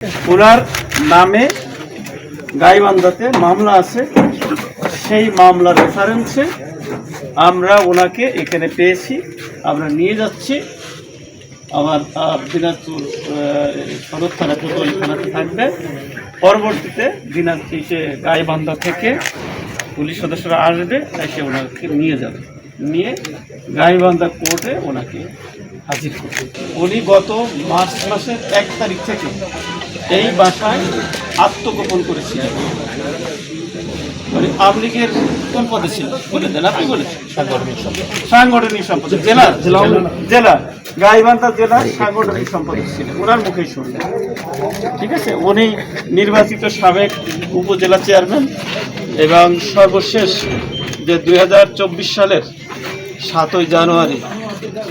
ওনার নামে গাইবান্ধাতে মামলা আছে, সেই মামলার রেফারেন্সে আমরা ওনাকে এখানে পেয়েছি, আমরা নিয়ে যাচ্ছি। আমার দিনাজপুর সদর থানা কোতোয়ালি থানাতে থাকবে। পরবর্তীতে দিনাজপুর গাইবান্ধা থেকে পুলিশ সদস্যরা আসবে, এসে ওনাকে নিয়ে যাবে, নিয়ে গাইবান্ধা কোর্টে ওনাকে হাজির করবে। উনি গত মার্চ মাসের 1 তারিখ থেকে এই বাসায় আত্মগোপন করেছিলেন। মানে আওয়ামী লীগের কোন পদে ছিল বলে দেন, আপনি বলেছেন সাংগঠনিক সম্পাদক, জেলা গাইবান্ধা জেলার সাংগঠনিক সম্পাদক ছিলেন, ওনার মুখেই শুনলেন। ঠিক আছে, উনি নির্বাচিত সাবেক উপজেলা চেয়ারম্যান এবং সর্বশেষ যে 2024 সালের 7ই জানুয়ারি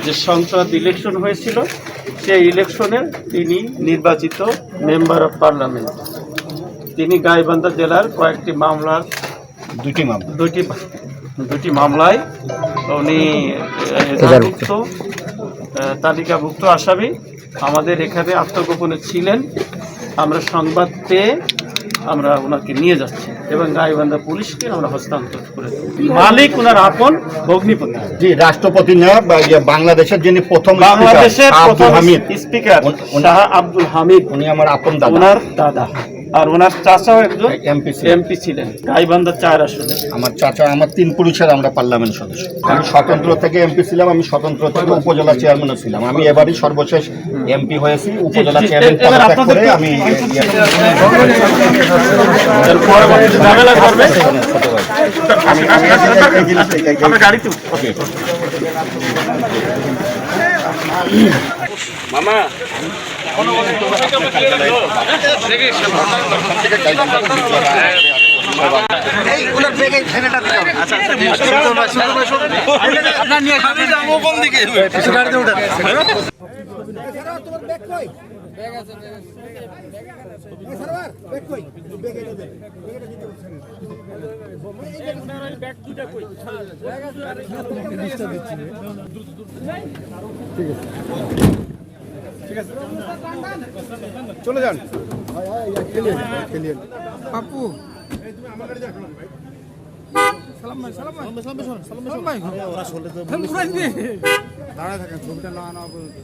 যে সংসদ ইলেকশন হয়েছিল, সেই ইলেকশনে তিনি নির্বাচিত মেম্বার অফ পার্লামেন্ট। তিনি গাইবান্ধা জেলার কয়েকটি মামলার দুটি মামলায় উনি তালিকাভুক্ত আসামি। আমাদের এখানে আত্মগোপনে ছিলেন, আমরা সংবাদ পেয়ে আমরা ওনাকে নিয়ে যাচ্ছি এবং গাইবান্ধা পুলিশকে আমরা হস্তান্তর করে দেব। মালিক ওনার আপন ভগ্নিপতি, জি, রাষ্ট্রপতি নয়, বাংলাদেশের যিনি বাংলাদেশের প্রথম স্পিকার শাহ আব্দুল হামিদ, উনি আমার আপন দাদা, ওনার দাদা। আর ওনার চাচাও একজন এমপি ছিলেন গাইবান্ধা 4 আসনে। আমার চাচা, আমার 3 পুরুষের আমরা পার্লামেন্ট সদস্য। আমি স্বতন্ত্র থেকে এমপি ছিলাম, আমি স্বতন্ত্র থেকে উপজেলা চেয়ারম্যানও ছিলাম। আমি এবারই সর্বশেষ এমপি হয়েছি, উপজেলা চেয়ারম্যান পদত্যাগ করে আমি মামা চলে যান আপু। দাঁড়ায় থাকেন, ছবিটা না আনা পর্যন্ত।